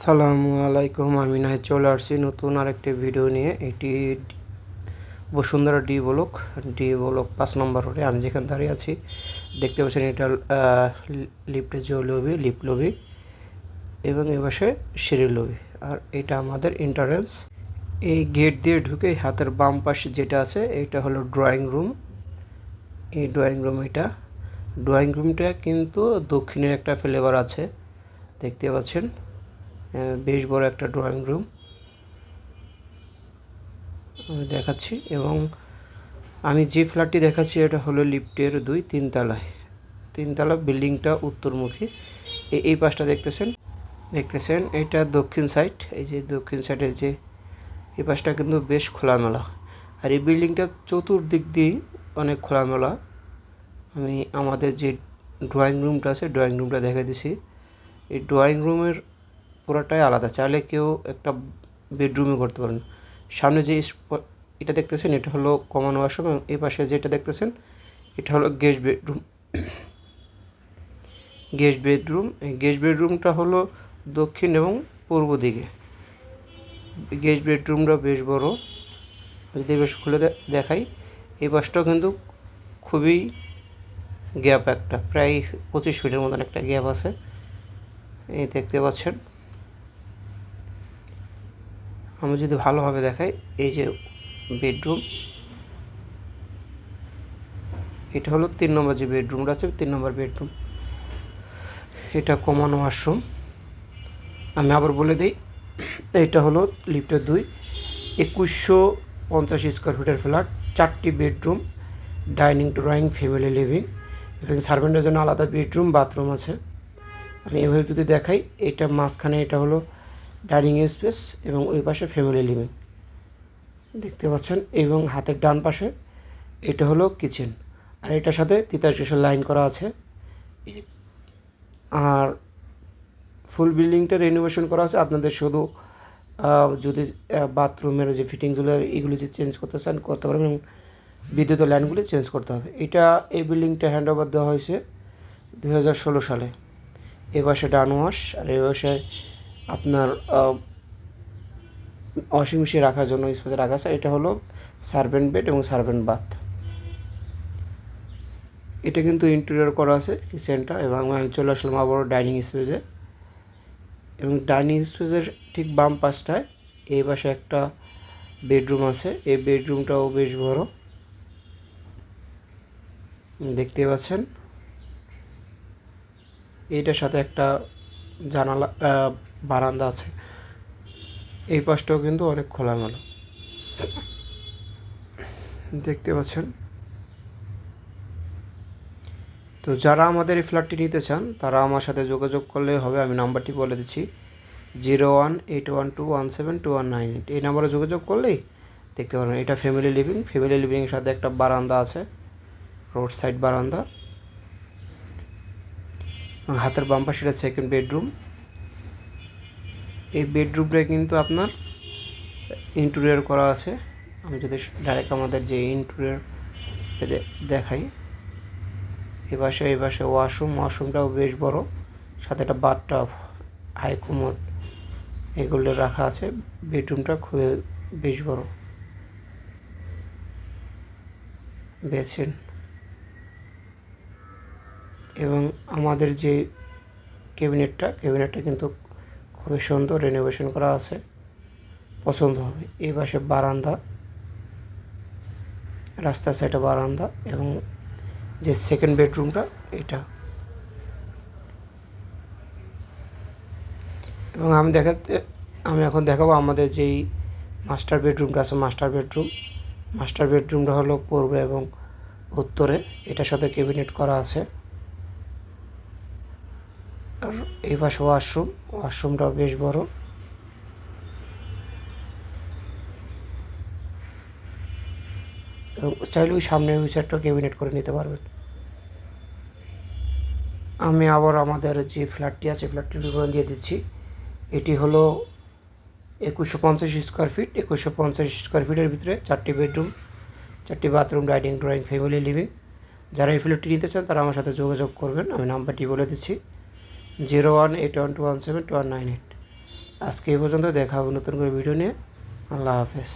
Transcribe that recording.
আসসালামু আলাইকুম। আমি নাহিদ চলে আসছি নতুন আরেকটি ভিডিও নিয়ে। এটি বসুন্ধরা ডি ব্লক 5 নম্বর রোডে আমি যেখানে দাঁড়িয়ে আছি দেখতে পাচ্ছেন এটা লিফটের যে লিফট লবি এবং এ পাশে সিঁড়ির লবি। আর এটা আমাদের এন্ট্রান্স। এই গেট দিয়ে ঢুকে হাতের বাম পাশে যেটা আছে এটা হলো ড্রয়িং রুম। এই ড্রয়িং রুমটা কিন্তু দক্ষিণের একটা ফ্লেভার আছে, দেখতে পাচ্ছেন। বেশ বড় একটা ড্রয়িং রুম আমি দেখাচ্ছি, এবং আমি যে ফ্ল্যাটটি দেখাচ্ছি এটা হলো লিফটের 3 তলা বিল্ডিংটা উত্তরমুখী। এই পাশটা দেখতেছেন এটা দক্ষিণ সাইড। এই যে দক্ষিণ সাইডের যে এই পাশটা কিন্তু বেশ খোলামেলা, আর এই বিল্ডিংটা চতুর্দিক দিয়ে অনেক খোলামেলা। আমি আমাদের যে ড্রয়িং রুমটা আছে ড্রয়িং রুমটা দেখা দিছি। এই ড্রয়িং রুমের পুরোটাই আলাদা, চাইলে কেউ একটা বেডরুমে করতে পারেন। সামনে যে এটা দেখতেছেন এটা হলো কমন ওয়াশরুম, এবং এই পাশে যেটা দেখতেছেন এটা হলো গেস্ট বেডরুম। এই গেস্ট বেডরুমটা হলো দক্ষিণ এবং পূর্ব দিকে। গেস্ট বেডরুমটা বেশ বড়, যদি বেশ খুলে দেখাই এই পাশটাও কিন্তু খুবই গ্যাপ, একটা প্রায় 25 ফিটের মতন একটা গ্যাপ আছে, এই দেখতে পাচ্ছেন। আমি যদি ভালোভাবে দেখাই এই যে বেডরুম, এটা হলো 3 নম্বর যে বেডরুমটা আছে 3 নম্বর বেডরুম। এটা কমন ওয়াশরুম। আমি আবার বলে দিই, এটা হলো লিফটের 2150 স্কোয়ার ফিটের ফ্ল্যাট, 4টি bedroom, dining drawing family living, এবং সার্ভেন্টের জন্য আলাদা বেডরুম বাথরুম আছে। আমি এভাবে যদি দেখাই এটা মাঝখানে এটা হলো ডাইনিং স্পেস এবং ওই পাশে ফ্যামিলি লিভিং দেখতে পাচ্ছেন, এবং হাতের ডান পাশে এটা হলো কিচেন, আর এটার সাথে 43 লাইন করা আছে। আর ফুল বিল্ডিংটা রেনোভেশন করা আছে। আপনাদের শুধু যদি বাথরুমের যে ফিটিংসগুলো এগুলি যে চেঞ্জ করতে চান করতে পারবেন, এবং বিদ্যুতের লাইনগুলি চেঞ্জ করতে হবে। এই বিল্ডিংটা হ্যান্ড ওভার দেওয়া হয়েছে 2016 সালে। এ পাশে ডান ওয়াশ, আর এ পাশে আপনার ওয়াশিং মেশিন রাখার জন্য স্পেস রাখা আছে। এটা হলো সার্ভেন্ট বেড এবং সার্ভেন্ট বাথ। এটা কিন্তু ইন্টেরিয়র করা আছে কিচেনটা, এবং আমি চলে আসলাম আবার ডাইনিং স্পেসে, এবং ডাইনিং স্পেসের ঠিক বাম পাশটায় এই পাশে একটা বেডরুম আছে। এই বেডরুমটাও বেশ বড়, দেখতে পাচ্ছেন। এইটার সাথে একটা জানালা বারান্দা আছে। এই পাশটাও কিন্তু অনেক খোলামেলা, দেখতে পাচ্ছেন। তো যারা আমাদের এই ফ্ল্যাটটি নিতে চান তারা আমার সাথে যোগাযোগ করলে হবে। আমি নাম্বারটি বলে দিচ্ছি 0181217219। এই নাম্বারে যোগাযোগ করলেই দেখতে পারবেন। এটা ফ্যামিলি লিভিংয়ের সাথে একটা বারান্দা আছে, রোড সাইড বারান্দা। হাতের বাম পাশে এটা সেকেন্ড বেডরুম। এই বেডরুমটা কিন্তু আপনার ইন্টেরিয়র করা আছে। আমি যদি ডাইরেক্ট আমাদের যে ইন্টেরিয়র দেখাই, এই পাশে ওয়াশরুমটাও বেশ বড়, সাথে একটা বাথটাব, হাই কমোড এগুলো রাখা আছে। বেডরুমটা খুবই বেশ বড়, বেছেন। এবং আমাদের যে ক্যাবিনেটটা কিন্তু খুবই সুন্দর, রেনোভেশন করা আছে, পছন্দ হবে। এই পাশে বারান্দা, রাস্তার সাইডে বারান্দা, এবং যে সেকেন্ড বেডরুমটা এটা। এবং আমি এখন দেখাবো আমাদের যেই মাস্টার বেডরুমটা আছে। মাস্টার বেডরুমটা হলো পূর্বে এবং উত্তরে, এটার সাথে ক্যাবিনেট করা আছে। আর এই পাশে ওয়াশরুমটাও বেশ বড়, এবং চাইলে ওই সামনে ওই সাইডটাও ক্যাবিনেট করে নিতে পারবেন। আমি আবার আমাদের যে ফ্ল্যাটটি আছে ফ্ল্যাটটির বিবরণ দিয়ে দিচ্ছি। এটি হলো 2150 স্কোয়ার ফিট। 2150 স্কোয়ার ফিটের ভিতরে 4টি বেডরুম, 4টি bathroom, dining drawing family living. যারা এই ফ্ল্যাটটি নিতে চান তারা আমার সাথে যোগাযোগ করবেন। আমি নাম্বারটি বলে দিচ্ছি 0181217219। আজকে এই পর্যন্ত, দেখা হবে নতুন করে ভিডিও নিয়ে। আল্লাহ হাফেজ।